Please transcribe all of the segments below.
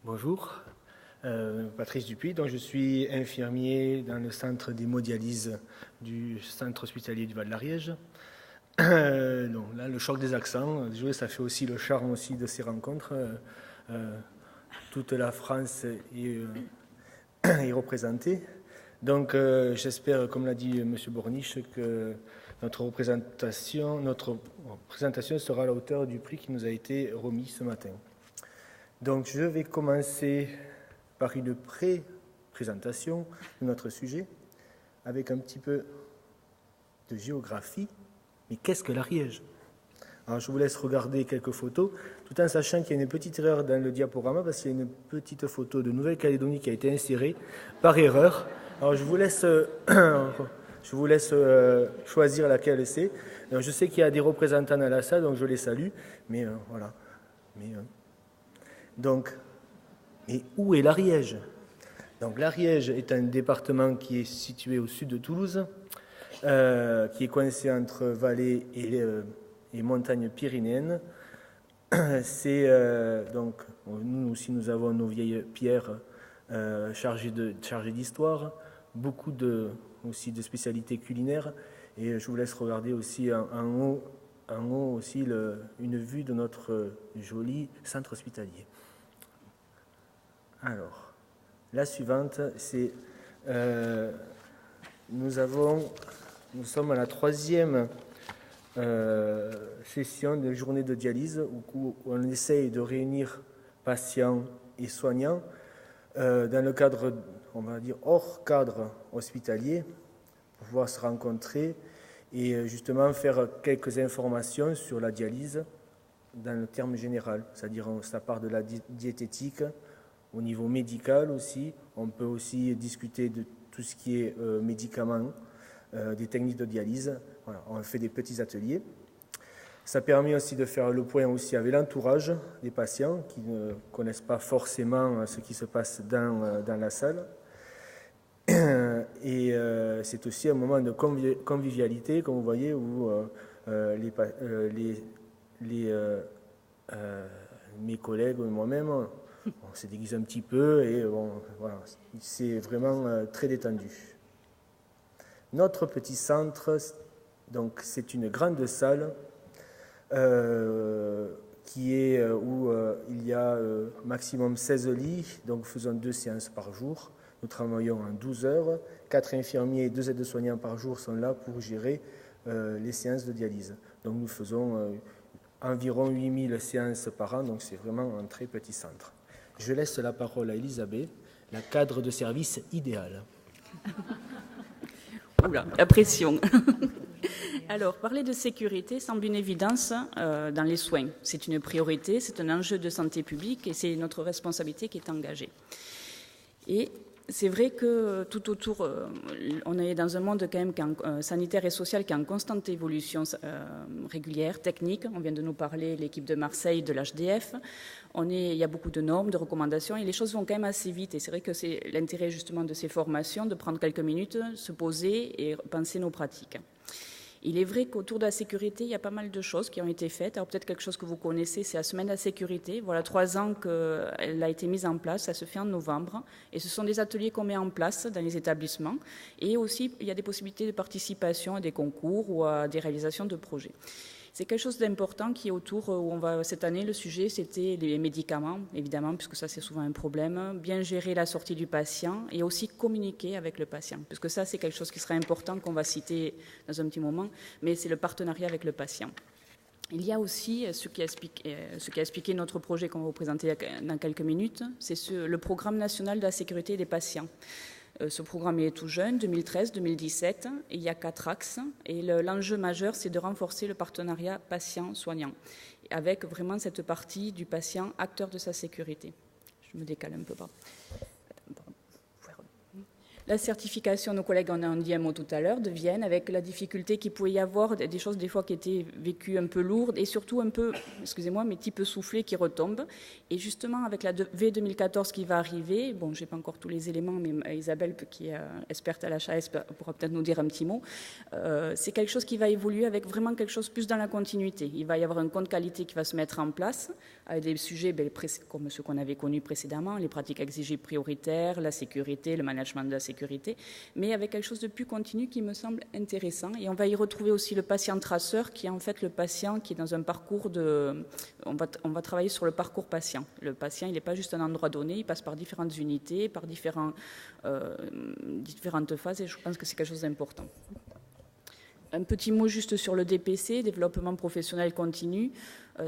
Bonjour, Patrice Dupuis, donc je suis infirmier dans le centre d'hémodialyse du centre hospitalier du Val-d'Ariège. Donc là, le choc des accents, ça fait aussi le charme aussi de ces rencontres. Toute la France est représentée. Donc j'espère, comme l'a dit M. Borniche, que notre présentation sera à la hauteur du prix qui nous a été remis ce matin. Donc je vais commencer par une pré-présentation de notre sujet, avec un petit peu de géographie. Mais qu'est-ce que l'Ariège ? Alors je vous laisse regarder quelques photos, tout en sachant qu'il y a une petite erreur dans le diaporama, parce qu'il y a une petite photo de Nouvelle-Calédonie qui a été insérée par erreur. Alors je vous laisse choisir laquelle c'est. Alors, je sais qu'il y a des représentants dans la salle, donc je les salue, mais voilà. Donc, et où est l'Ariège ? Donc l'Ariège est un département qui est situé au sud de Toulouse, qui est coincé entre vallées et montagnes pyrénéennes. C'est donc nous aussi nous avons nos vieilles pierres chargées d'histoire, beaucoup aussi de spécialités culinaires, et je vous laisse regarder aussi en haut aussi une vue de notre joli centre hospitalier. Alors, la suivante, c'est nous sommes à la 3e session de journée de dialyse où on essaye de réunir patients et soignants dans le cadre, on va dire, hors cadre hospitalier, pour pouvoir se rencontrer et justement faire quelques informations sur la dialyse dans le terme général, c'est-à-dire ça part de la diététique. Au niveau médical aussi, on peut aussi discuter de tout ce qui est médicaments, des techniques de dialyse. Voilà, on fait des petits ateliers. Ça permet aussi de faire le point aussi avec l'entourage des patients qui ne connaissent pas forcément ce qui se passe dans la salle. Et c'est aussi un moment de convivialité, comme vous voyez, où mes collègues et moi-même, on se déguise un petit peu et voilà, c'est vraiment très détendu. Notre petit centre, donc c'est une grande salle qui est où il y a maximum 16 lits, donc faisons 2 séances par jour. Nous travaillons en 12 heures, 4 infirmiers et 2 aides-soignants par jour sont là pour gérer les séances de dialyse. Donc nous faisons environ 8000 séances par an, donc c'est vraiment un très petit centre. Je laisse la parole à Elisabeth, la cadre de service idéale. Oula, la pression. Alors, parler de sécurité semble une évidence dans les soins. C'est une priorité, c'est un enjeu de santé publique et c'est notre responsabilité qui est engagée. Et c'est vrai que tout autour, on est dans un monde quand même sanitaire et social qui est en constante évolution régulière, technique. On vient de nous parler, l'équipe de Marseille, de l'HDF. Il y a beaucoup de normes, de recommandations et les choses vont quand même assez vite. Et c'est vrai que c'est l'intérêt justement de ces formations, de prendre quelques minutes, se poser et penser nos pratiques. Il est vrai qu'autour de la sécurité, il y a pas mal de choses qui ont été faites. Alors peut-être quelque chose que vous connaissez, c'est la semaine de la sécurité. Voilà 3 ans qu'elle a été mise en place, ça se fait en novembre. Et ce sont des ateliers qu'on met en place dans les établissements. Et aussi, il y a des possibilités de participation à des concours ou à des réalisations de projets. C'est quelque chose d'important qui est autour, où cette année, le sujet, c'était les médicaments, évidemment, puisque ça, c'est souvent un problème. Bien gérer la sortie du patient et aussi communiquer avec le patient, puisque ça, c'est quelque chose qui sera important, qu'on va citer dans un petit moment, mais c'est le partenariat avec le patient. Il y a aussi ce qui a expliqué notre projet qu'on va vous présenter dans quelques minutes, c'est le programme national de la sécurité des patients. Ce programme est tout jeune, 2013-2017, et il y a 4 axes. Et l'enjeu majeur, c'est de renforcer le partenariat patient-soignant, avec vraiment cette partie du patient acteur de sa sécurité. Je me décale un peu. La certification, nos collègues en ont dit un mot tout à l'heure, de Vienne, avec la difficulté qu'il pouvait y avoir, des choses des fois qui étaient vécues un peu lourdes et surtout un peu, excusez-moi, mais petit peu soufflées qui retombent. Et justement, avec la V 2014 qui va arriver, bon, je n'ai pas encore tous les éléments, mais Isabelle, qui est experte à l'HAS, pourra peut-être nous dire un petit mot. C'est quelque chose qui va évoluer avec vraiment quelque chose plus dans la continuité. Il va y avoir un compte qualité qui va se mettre en place, avec des sujets comme ceux qu'on avait connus précédemment, les pratiques exigées prioritaires, la sécurité, le management de la sécurité, mais avec quelque chose de plus continu qui me semble intéressant. Et on va y retrouver aussi le patient traceur, qui est en fait le patient qui est dans un parcours de... On va travailler sur le parcours patient. Le patient, il n'est pas juste un endroit donné, il passe par différentes unités, par différentes phases, et je pense que c'est quelque chose d'important. Un petit mot juste sur le DPC, développement professionnel continu.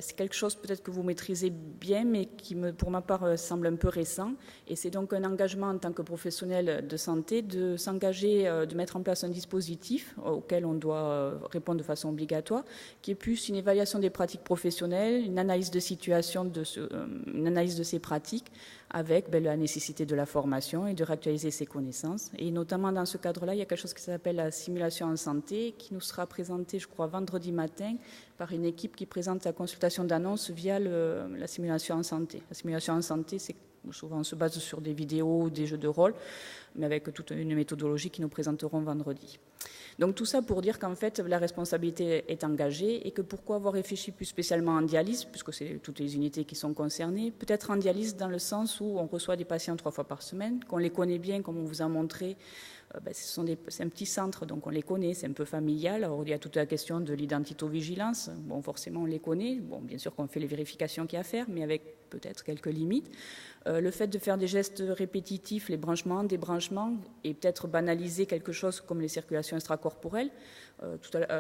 C'est quelque chose peut-être que vous maîtrisez bien, mais qui, pour ma part, semble un peu récent. Et c'est donc un engagement en tant que professionnel de santé de s'engager, de mettre en place un dispositif auquel on doit répondre de façon obligatoire, qui est plus une évaluation des pratiques professionnelles, une analyse de situation, une analyse de ces pratiques, avec la nécessité de la formation et de réactualiser ses connaissances. Et notamment dans ce cadre-là, il y a quelque chose qui s'appelle la simulation en santé, qui nous sera présentée, je crois, vendredi matin, par une équipe qui présente la consultation d'annonces via la simulation en santé. La simulation en santé, c'est souvent on se base sur des vidéos, des jeux de rôle, mais avec toute une méthodologie qui nous présenteront vendredi. Donc tout ça pour dire qu'en fait la responsabilité est engagée et que pourquoi avoir réfléchi plus spécialement en dialyse, puisque c'est toutes les unités qui sont concernées, peut-être en dialyse dans le sens où on reçoit des patients 3 fois par semaine, qu'on les connaît bien, comme on vous a montré. C'est un petit centre, donc on les connaît, c'est un peu familial. Alors il y a toute la question de l'identito-vigilance. Bon, forcément, on les connaît. Bon, bien sûr qu'on fait les vérifications qu'il y a à faire, mais avec peut-être quelques limites. Le fait de faire des gestes répétitifs, les branchements, débranchements, et peut-être banaliser quelque chose comme les circulations extracorporelles.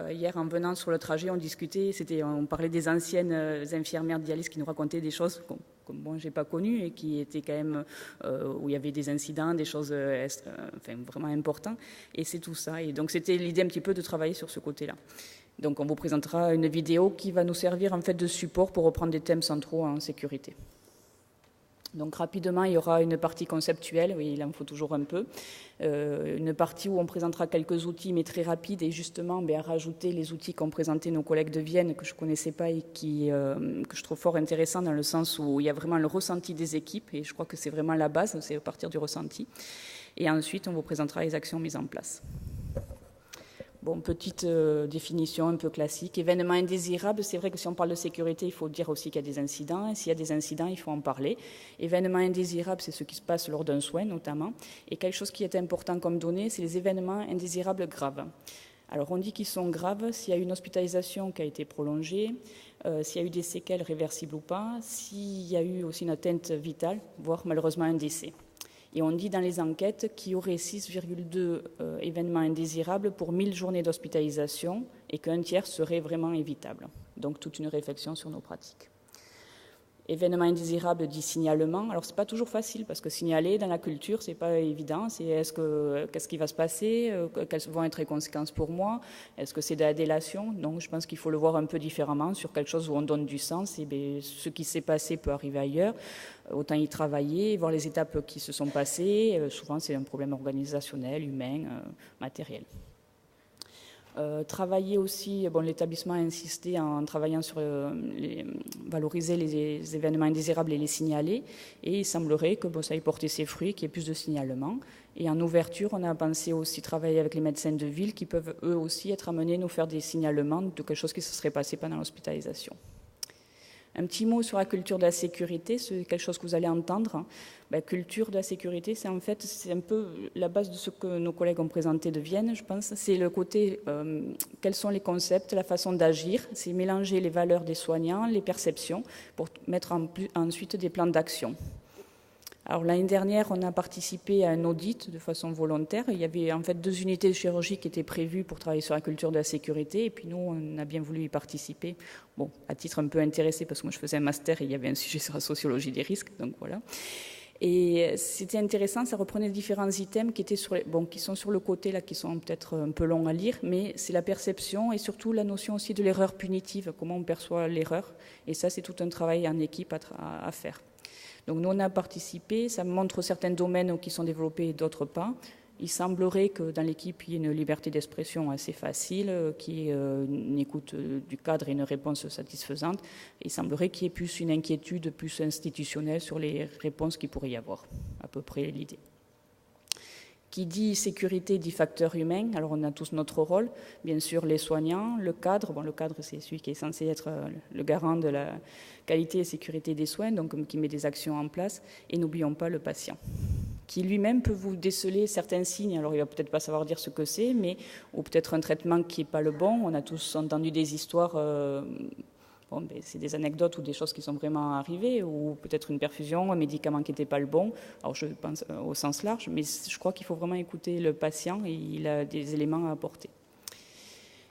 Hier, en venant sur le trajet, on discutait, on parlait des anciennes infirmières de dialyse qui nous racontaient des choses comme moi, je n'ai pas connues et qui étaient quand même, où il y avait des incidents, des choses vraiment importantes. Et c'est tout ça. Et donc, c'était l'idée un petit peu de travailler sur ce côté-là. Donc, on vous présentera une vidéo qui va nous servir en fait de support pour reprendre des thèmes centraux en sécurité. Donc rapidement, il y aura une partie conceptuelle, oui, il en faut toujours un peu, une partie où on présentera quelques outils, mais très rapides, et justement à rajouter les outils qu'ont présenté nos collègues de Vienne, que je ne connaissais pas et que je trouve fort intéressant dans le sens où il y a vraiment le ressenti des équipes, et je crois que c'est vraiment la base, c'est à partir du ressenti. Et ensuite, on vous présentera les actions mises en place. Bon, petite définition un peu classique. Événement indésirable, c'est vrai que si on parle de sécurité, il faut dire aussi qu'il y a des incidents. Et s'il y a des incidents, il faut en parler. Événement indésirable, c'est ce qui se passe lors d'un soin, notamment. Et quelque chose qui est important comme donnée, c'est les événements indésirables graves. Alors, on dit qu'ils sont graves s'il y a une hospitalisation qui a été prolongée, s'il y a eu des séquelles réversibles ou pas, s'il y a eu aussi une atteinte vitale, voire malheureusement un décès. Et on dit dans les enquêtes qu'il y aurait 6,2 événements indésirables pour 1000 journées d'hospitalisation et qu'un tiers serait vraiment évitable. Donc toute une réflexion sur nos pratiques. Événements indésirables dit signalement. Alors c'est pas toujours facile parce que signaler dans la culture c'est pas évident. Qu'est-ce qui va se passer, quelles vont être les conséquences pour moi, est-ce que c'est de la délation? Donc je pense qu'il faut le voir un peu différemment sur quelque chose où on donne du sens. Et ce qui s'est passé peut arriver ailleurs. Autant y travailler, voir les étapes qui se sont passées. Souvent c'est un problème organisationnel, humain, matériel. Travailler aussi, l'établissement a insisté en travaillant sur valoriser les événements indésirables et les signaler, et il semblerait que ça ait porté ses fruits, qu'il y ait plus de signalements. Et en ouverture, on a pensé aussi travailler avec les médecins de ville qui peuvent eux aussi être amenés à nous faire des signalements de quelque chose qui se serait passé pendant l'hospitalisation. Un petit mot sur la culture de la sécurité, c'est quelque chose que vous allez entendre. Culture de la sécurité, c'est un peu la base de ce que nos collègues ont présenté de Vienne, je pense. C'est le côté, quels sont les concepts, la façon d'agir. C'est mélanger les valeurs des soignants, les perceptions, pour mettre ensuite des plans d'action. Alors l'année dernière, on a participé à un audit de façon volontaire. Il y avait en fait 2 unités de chirurgie qui étaient prévues pour travailler sur la culture de la sécurité. Et puis nous, on a bien voulu y participer. Bon, à titre un peu intéressé, parce que moi je faisais un master et il y avait un sujet sur la sociologie des risques. Donc voilà. Et c'était intéressant, ça reprenait différents items qui sont sur le côté, là, qui sont peut-être un peu longs à lire, mais c'est la perception et surtout la notion aussi de l'erreur punitive, comment on perçoit l'erreur. Et ça, c'est tout un travail en équipe à faire. Donc nous, on a participé, ça montre certains domaines qui sont développés et d'autres pas. Il semblerait que dans l'équipe, il y ait une liberté d'expression assez facile, qu'il y ait une écoute du cadre et une réponse satisfaisante. Il semblerait qu'il y ait plus une inquiétude plus institutionnelle sur les réponses qu'il pourrait y avoir, à peu près l'idée. Qui dit sécurité dit facteur humain, alors on a tous notre rôle, bien sûr les soignants, le cadre, le cadre c'est celui qui est censé être le garant de la qualité et sécurité des soins, donc qui met des actions en place, et n'oublions pas le patient, qui lui-même peut vous déceler certains signes, alors il va peut-être pas savoir dire ce que c'est, mais ou peut-être un traitement qui n'est pas le bon. On a tous entendu des histoires, c'est des anecdotes ou des choses qui sont vraiment arrivées, ou peut-être une perfusion, un médicament qui n'était pas le bon, alors je pense au sens large, mais je crois qu'il faut vraiment écouter le patient et il a des éléments à apporter.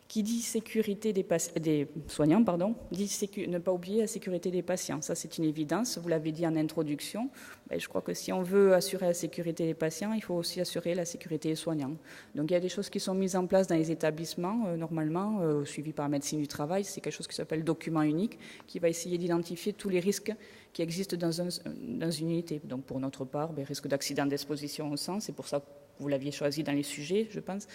Qui dit sécurité des soignants, dit ne pas oublier la sécurité des patients. Ça, c'est une évidence. Vous l'avez dit en introduction. Je crois que si on veut assurer la sécurité des patients, il faut aussi assurer la sécurité des soignants. Donc, il y a des choses qui sont mises en place dans les établissements, normalement, suivies par la médecine du travail. C'est quelque chose qui s'appelle document unique, qui va essayer d'identifier tous les risques qui existent dans une unité. Donc, pour notre part, risque d'accident d'exposition au sang, c'est pour ça que vous l'aviez choisi dans les sujets, je pense,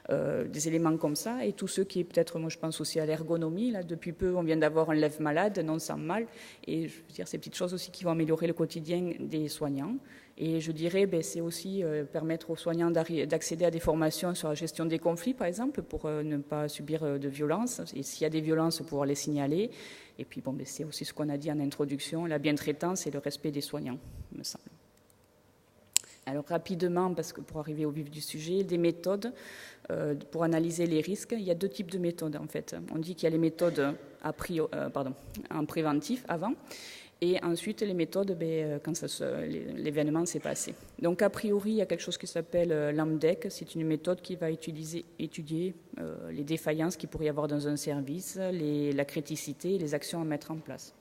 des éléments comme ça, et tous ceux qui, peut-être, moi je pense aussi à l'ergonomie, là, depuis peu on vient d'avoir un lève-malade, non sans mal, et je veux dire, ces petites choses aussi qui vont améliorer le quotidien des soignants, et je dirais, c'est aussi permettre aux soignants d'accéder à des formations sur la gestion des conflits, par exemple, pour ne pas subir de violences, et s'il y a des violences, pouvoir les signaler, et puis c'est aussi ce qu'on a dit en introduction, la bientraitance et le respect des soignants, me semble. Alors rapidement, parce que pour arriver au vif du sujet, des méthodes pour analyser les risques. Il y a deux types de méthodes en fait. On dit qu'il y a les méthodes en préventif avant, et ensuite les méthodes quand l'événement s'est passé. Donc a priori, il y a quelque chose qui s'appelle l'AMDEC. C'est une méthode qui va étudier les défaillances qu'il pourrait y avoir dans un service, la criticité et les actions à mettre en place.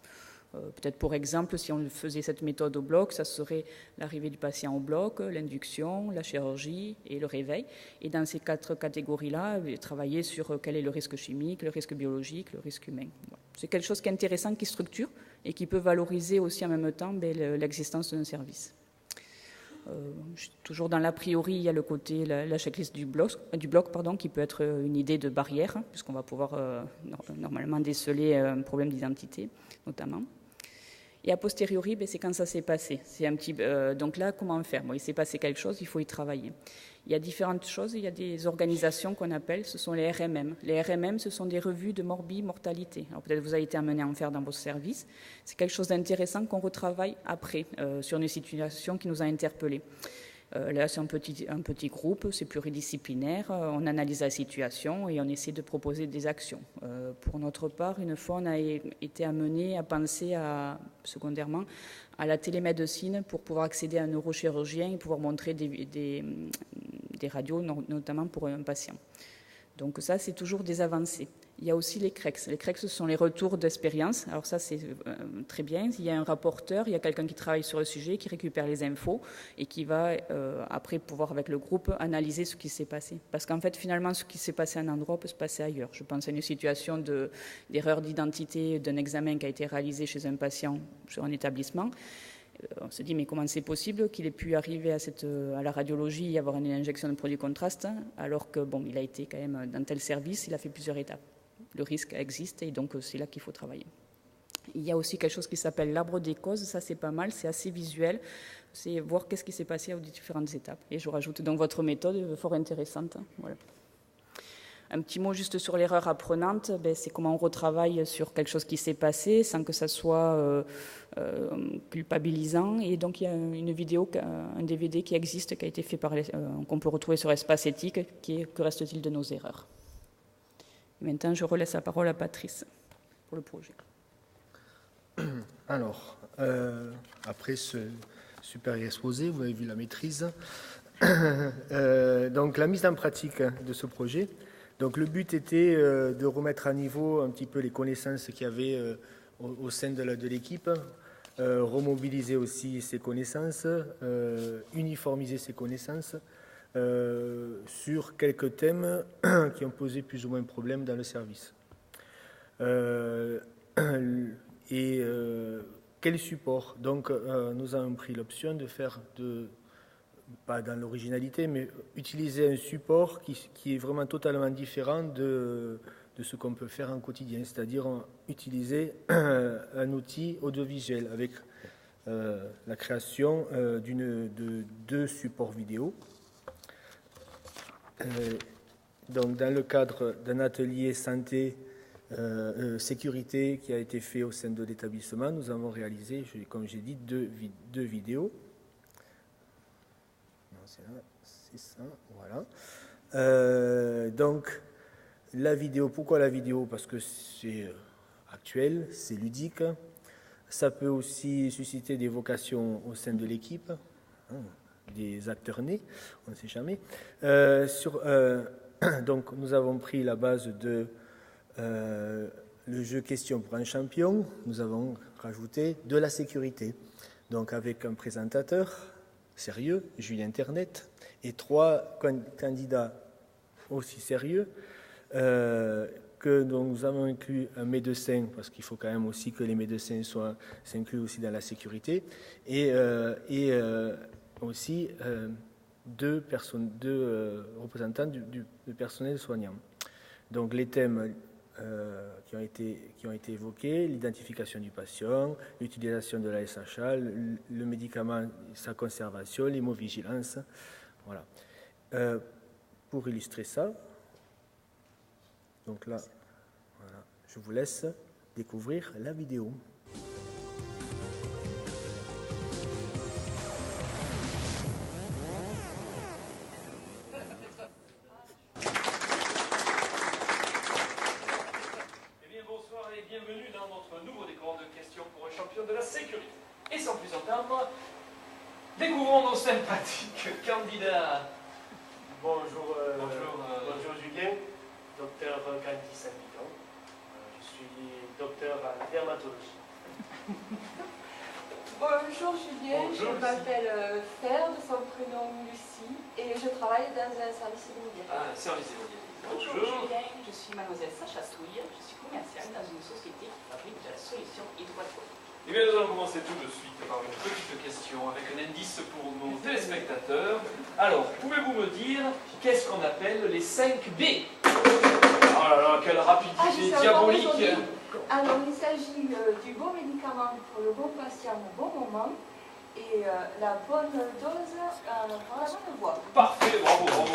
Peut-être pour exemple, si on faisait cette méthode au bloc, ça serait l'arrivée du patient au bloc, l'induction, la chirurgie et le réveil. Et dans ces 4 catégories-là, travailler sur quel est le risque chimique, le risque biologique, le risque humain. Voilà. C'est quelque chose qui est intéressant, qui structure et qui peut valoriser aussi en même temps l'existence d'un service. Toujours dans l'a priori, il y a le côté, la checklist du bloc qui peut être une idée de barrière, puisqu'on va pouvoir normalement déceler un problème d'identité, notamment. Et a posteriori, c'est quand ça s'est passé. Donc là, comment faire ? Il s'est passé quelque chose, il faut y travailler. Il y a différentes choses, il y a des organisations qu'on appelle, ce sont les RMM. Les RMM, ce sont des revues de mortalité. Alors peut-être vous avez été amené à en faire dans vos services. C'est quelque chose d'intéressant qu'on retravaille après, sur une situation qui nous a interpellés. Là, c'est un petit groupe, c'est pluridisciplinaire, on analyse la situation et on essaie de proposer des actions. Pour notre part, une fois, on a été amené à penser secondairement à la télémédecine pour pouvoir accéder à un neurochirurgien et pouvoir montrer des radios, notamment pour un patient. Donc ça, c'est toujours des avancées. Il y a aussi les CREX. Les CREX, ce sont les retours d'expérience. Alors ça, c'est très bien. Il y a un rapporteur, il y a quelqu'un qui travaille sur le sujet, qui récupère les infos et qui va, après, pouvoir, avec le groupe, analyser ce qui s'est passé. Parce qu'en fait, finalement, ce qui s'est passé à un endroit peut se passer ailleurs. Je pense à une situation d'erreur d'identité d'un examen qui a été réalisé chez un patient sur un établissement. On se dit, mais comment c'est possible qu'il ait pu arriver à la radiologie et avoir une injection de produits contraste, alors que, il a été quand même dans tel service, il a fait plusieurs étapes. Le risque existe et donc c'est là qu'il faut travailler. Il y a aussi quelque chose qui s'appelle l'arbre des causes, ça c'est pas mal, c'est assez visuel, c'est voir qu'est-ce qui s'est passé aux différentes étapes. Et je rajoute donc votre méthode, fort intéressante. Voilà. Un petit mot juste sur l'erreur apprenante, c'est comment on retravaille sur quelque chose qui s'est passé sans que ça soit culpabilisant. Et donc il y a une vidéo, un DVD qui existe, qui a été fait qu'on peut retrouver sur Espace Éthique, qui est « Que reste-t-il de nos erreurs ?» Maintenant, je relaisse la parole à Patrice pour le projet. Alors, après ce super exposé, vous avez vu la maîtrise. Donc, la mise en pratique de ce projet. Donc, le but était de remettre à niveau un petit peu les connaissances qu'il y avait au sein de l'équipe, remobiliser aussi ces connaissances, uniformiser ces connaissances, sur quelques thèmes qui ont posé plus ou moins de problèmes dans le service. Quel support ? Donc, nous avons pris l'option de faire pas dans l'originalité, mais utiliser un support qui est vraiment totalement différent de ce qu'on peut faire en quotidien, c'est-à-dire utiliser un outil audiovisuel avec la création de 2 supports vidéo. Donc, dans le cadre d'un atelier santé sécurité qui a été fait au sein de l'établissement, nous avons réalisé, comme j'ai dit, deux vidéos. C'est ça, voilà. Donc, la vidéo, pourquoi la vidéo? Parce que c'est actuel, c'est ludique. Ça peut aussi susciter des vocations au sein de l'équipe, des acteurs nés, on ne sait jamais. Donc, nous avons pris la base de le jeu question pour un champion. Nous avons rajouté de la sécurité. Donc, avec un présentateur sérieux, Julien Internet, et 3 candidats aussi sérieux, dont nous avons inclus un médecin, parce qu'il faut quand même aussi que les médecins s'incluent aussi dans la sécurité, et aussi 2 représentants du personnel soignant. Donc les thèmes qui ont été évoqués, l'identification du patient, l'utilisation de la SHA, le médicament, sa conservation, l'hémovigilance. Voilà. Pour illustrer ça, donc là, voilà, je vous laisse découvrir la vidéo. Bonsoir et bienvenue dans notre nouveau décor de questions pour un champion de la sécurité. Et sans plus attendre, découvrons nos sympathiques candidats. Bonjour, Bonjour Julien, docteur Gandhi Saint-Piton. Je suis docteur en dermatologie. Bonjour Julien, Bonjour, je m'appelle Fer, de son prénom Lucie, et je travaille dans un service immobilier. Ah, service immobilier. Bonjour Julien, je suis mademoiselle Sacha Souille, je suis commerciale dans une société qui fabrique de la solution hydroalcoolique. Eh bien, nous allons commencer tout de suite par une petite question avec un indice pour nos téléspectateurs. Alors, pouvez-vous me dire qu'est-ce qu'on appelle les 5 B? Oh là là, quelle rapidité diabolique! Alors, il s'agit du bon médicament pour le bon patient au bon moment et la bonne dose par la bonne voie. Parfait, bravo, bravo,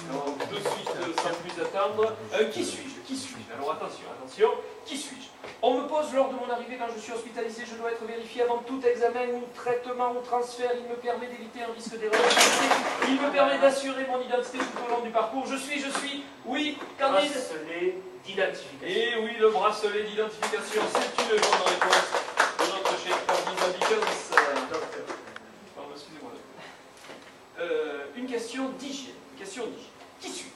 alors, de suite, sans plus attendre, qui suis-je? Qui suis-je? Alors attention, attention, qui suis-je? On me pose lors de mon arrivée quand je suis hospitalisé, je dois être vérifié avant tout examen ou traitement ou transfert. Il me permet d'éviter un risque d'erreur. Il me permet d'assurer mon identité tout au long du parcours. Je suis, oui, Candide. Bracelet d'identification. Et oui, le bracelet d'identification, c'est une bonne réponse de notre cher Candide Dickens. Pardon, excusez-moi. Une question d'hygiène. Qui suis-je?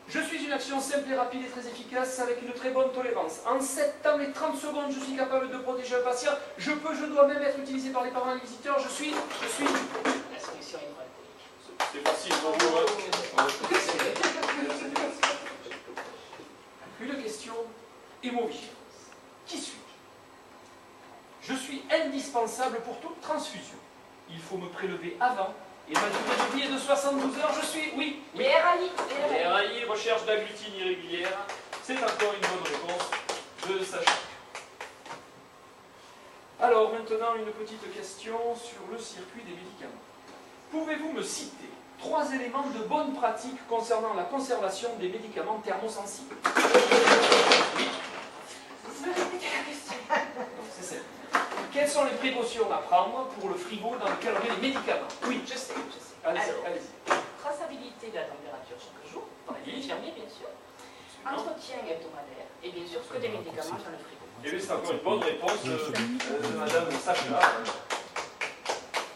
Je suis une action simple et rapide et très efficace avec une très bonne tolérance. En 7 temps et 30 secondes, je suis capable de protéger un patient. Je dois même être utilisé par les parents et les visiteurs. Je suis... La solution hydroalcoolique. C'est facile, bonjour. Une question hémovigilance. Qui suis-je? Je suis indispensable pour toute transfusion. Il faut me prélever avant et ma durée de vie est de 72 heures. Je suis, oui. Les RAI. Les RAI, recherche d'agglutine irrégulière. C'est encore une bonne réponse de Sacha. Alors maintenant, une petite question sur le circuit des médicaments. Pouvez-vous me citer 3 éléments de bonne pratique concernant la conservation des médicaments thermosensibles? Oui. Vous pouvez répéter la question? C'est simple. Quelles sont les précautions à prendre pour le frigo dans lequel on met les médicaments? Oui, Je sais. allez-y. Traçabilité de la température chaque jour, par les infirmiers bien sûr. Entretien hebdomadaire, et bien sûr, que des médicaments dans le frigo. Et oui, c'est encore une bonne réponse de Madame Sacha.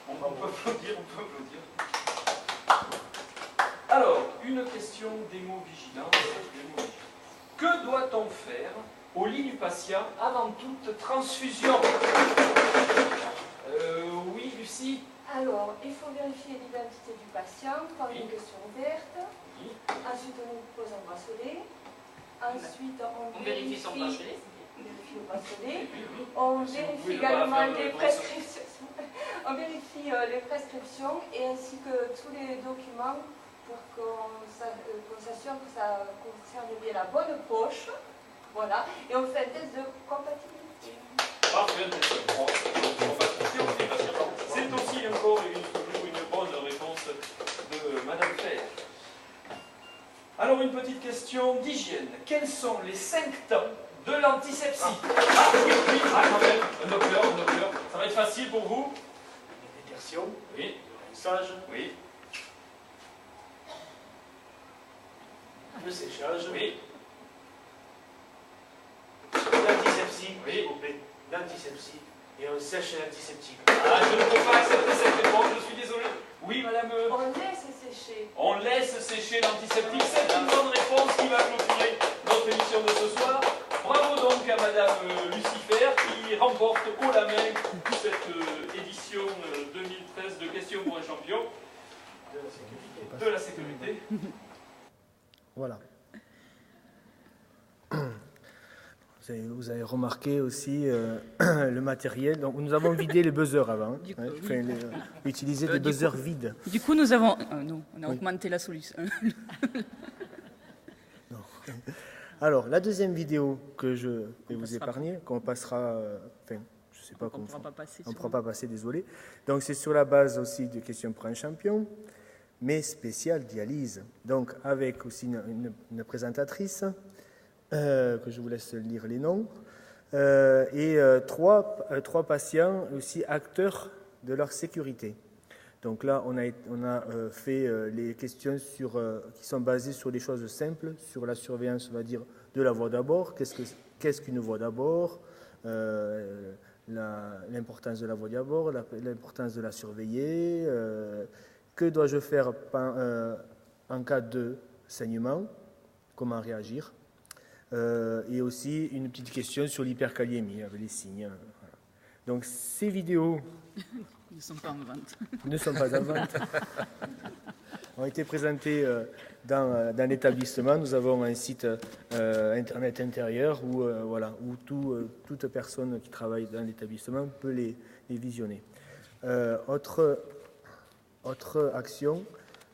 On peut applaudir, Alors, une question d'hémovigilance. Que doit-on faire au lit du patient avant toute transfusion? Oui, Lucie? Alors, il faut vérifier l'identité du patient par une question ouverte. Oui. Ensuite, on lui pose un bracelet. Ensuite, On vérifie son bracelet. On vérifie le bracelet. Oui. On Si vous vérifie pouvez le voir, également faire les le prescriptions. On on vérifie les prescriptions et ainsi que tous les documents pour qu'on s'assure que ça concerne bien la bonne poche. Voilà. Et on fait un test de compatibilité. Parfait, un test de compatibilité. C'est aussi encore une bonne réponse de Madame Fer. Alors, une petite question d'hygiène. Quels sont les 5 temps de l'antisepsie? Ah oui, quand même. Un docteur. Ça va être facile pour vous? Détection. Oui. Rinçage. Oui. Le séchage. Oui. L'antisepsie. Oui. S'il vous plaît. L'antisepsie. Et on sèche l'antiseptique. Ah, je ne peux pas accepter cette réponse, je suis désolé. Oui, madame. On laisse sécher. On laisse sécher l'antiseptique. C'est une bonne réponse qui va clôturer notre émission de ce soir. Bravo donc à madame Lucifer qui remporte haut la main cette édition 2013 de Questions pour un champion. De la sécurité. Voilà. Vous avez remarqué aussi le matériel. Donc, nous avons vidé les buzzers avant. Utiliser des buzzers vides. Du coup, nous avons... non, on a augmenté la solution. Alors, la deuxième vidéo que je vais vous épargner, qu'on passera... je ne sais pas comment... On ne pourra pas passer, désolé. Donc, c'est sur la base aussi de Questions pour un champion, mais spéciale dialyse. Donc, avec aussi une présentatrice... que je vous laisse lire les noms, et trois patients aussi acteurs de leur sécurité. Donc là, on a fait les questions qui sont basées sur des choses simples, sur la surveillance, on va dire, de la voie d'abord. Qu'est-ce qu'une voie d'abord, l'importance de la voie d'abord, l'importance de la surveiller, que dois-je faire en cas de saignement, comment réagir. Et aussi une petite question sur l'hyperkaliémie avec les signes. Voilà. Donc ces vidéos ne sont pas en vente. Ne sont pas en vente. Ont été présentées dans l'établissement. Nous avons un site internet intérieur où toute personne qui travaille dans l'établissement peut les visionner. Autre action.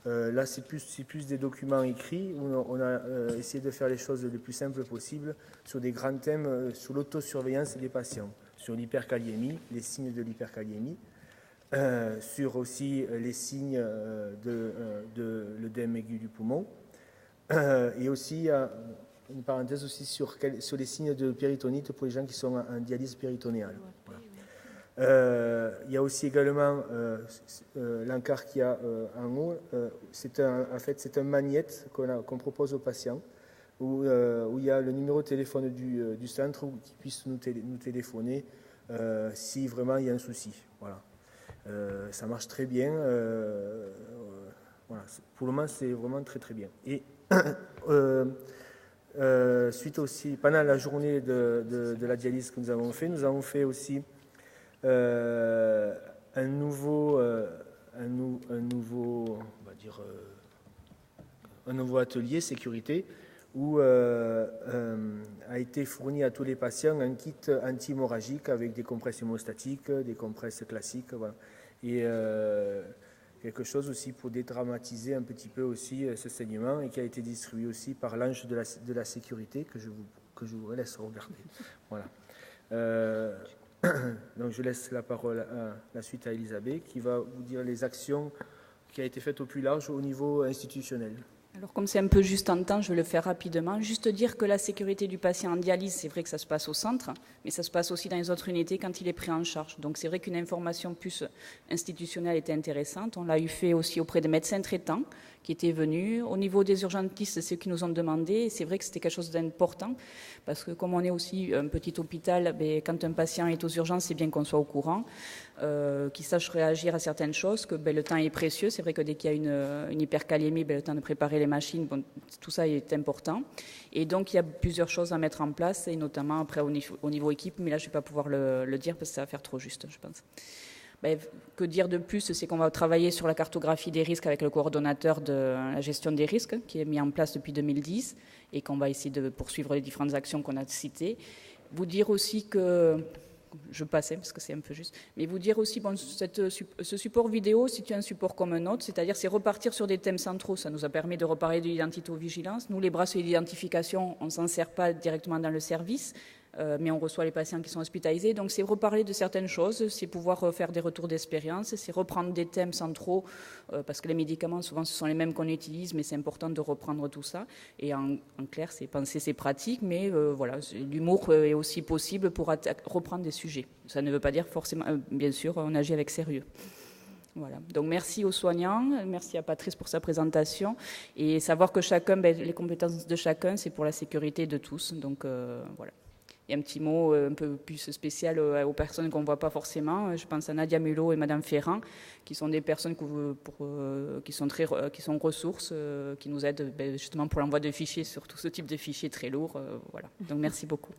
Là, c'est plus des documents écrits où on a essayé de faire les choses le plus simples possible sur des grands thèmes, sur l'autosurveillance des patients, sur l'hyperkaliémie, les signes de l'hyperkaliémie, sur aussi les signes de l'œdème aigu du poumon, et aussi une parenthèse aussi sur les signes de péritonite pour les gens qui sont en dialyse péritonéale. Voilà. Il y a aussi également l'encart qu'il y a en haut. C'est un magnète qu'on propose aux patients où il y a le numéro de téléphone du centre où ils puissent nous téléphoner si vraiment il y a un souci. Voilà. Ça marche très bien. Voilà. Pour le moment, c'est vraiment très très bien. Et suite aussi, pendant la journée de la dialyse que nous avons fait aussi un nouveau atelier sécurité où a été fourni à tous les patients un kit anti-hémorragique avec des compresses hémostatiques, des compresses classiques, voilà. Et quelque chose aussi pour dédramatiser un petit peu aussi ce saignement et qui a été distribué aussi par l'ange de la sécurité que je vous laisse regarder. Voilà. Donc je laisse la parole la suite à Elisabeth qui va vous dire les actions qui ont été faites au plus large au niveau institutionnel. Alors comme c'est un peu juste en temps, je vais le faire rapidement. Juste dire que la sécurité du patient en dialyse, c'est vrai que ça se passe au centre, mais ça se passe aussi dans les autres unités quand il est pris en charge. Donc c'est vrai qu'une information plus institutionnelle était intéressante. On l'a eu fait aussi auprès des médecins traitants qui étaient venus. Au niveau des urgentistes, c'est ceux qui nous ont demandé. Et c'est vrai que c'était quelque chose d'important parce que comme on est aussi un petit hôpital, quand un patient est aux urgences, c'est bien qu'on soit au courant, qu'il sache réagir à certaines choses, que le temps est précieux. C'est vrai que dès qu'il y a une hyperkaliémie, le temps de préparer les machines, tout ça est important. Et donc, il y a plusieurs choses à mettre en place, et notamment après au niveau équipe, mais là, je ne vais pas pouvoir le dire parce que ça va faire trop juste, je pense. Que dire de plus, c'est qu'on va travailler sur la cartographie des risques avec le coordonnateur de la gestion des risques, qui est mis en place depuis 2010, et qu'on va essayer de poursuivre les différentes actions qu'on a citées. Vous dire aussi que je passe parce que c'est un peu juste. Mais vous dire aussi, bon, ce support vidéo, c'est un support comme un autre, c'est-à-dire c'est repartir sur des thèmes centraux. Ça nous a permis de reparler de l'identité-vigilance. Nous, les bracelets d'identification, on ne s'en sert pas directement dans le service, mais on reçoit les patients qui sont hospitalisés. Donc c'est reparler de certaines choses, c'est pouvoir faire des retours d'expérience, c'est reprendre des thèmes centraux, parce que les médicaments, souvent, ce sont les mêmes qu'on utilise, mais c'est important de reprendre tout ça. Et en clair, c'est penser, c'est pratique, mais voilà, l'humour est aussi possible pour reprendre des sujets. Ça ne veut pas dire forcément, bien sûr, on agit avec sérieux. Voilà. Donc merci aux soignants, merci à Patrice pour sa présentation, et savoir que chacun, les compétences de chacun, c'est pour la sécurité de tous. Donc voilà. Il y a un petit mot un peu plus spécial aux personnes qu'on ne voit pas forcément. Je pense à Nadia Mulot et Madame Ferrand, qui sont des personnes qui sont ressources, qui nous aident justement pour l'envoi de fichiers sur tout ce type de fichiers très lourds. Voilà. Donc merci beaucoup.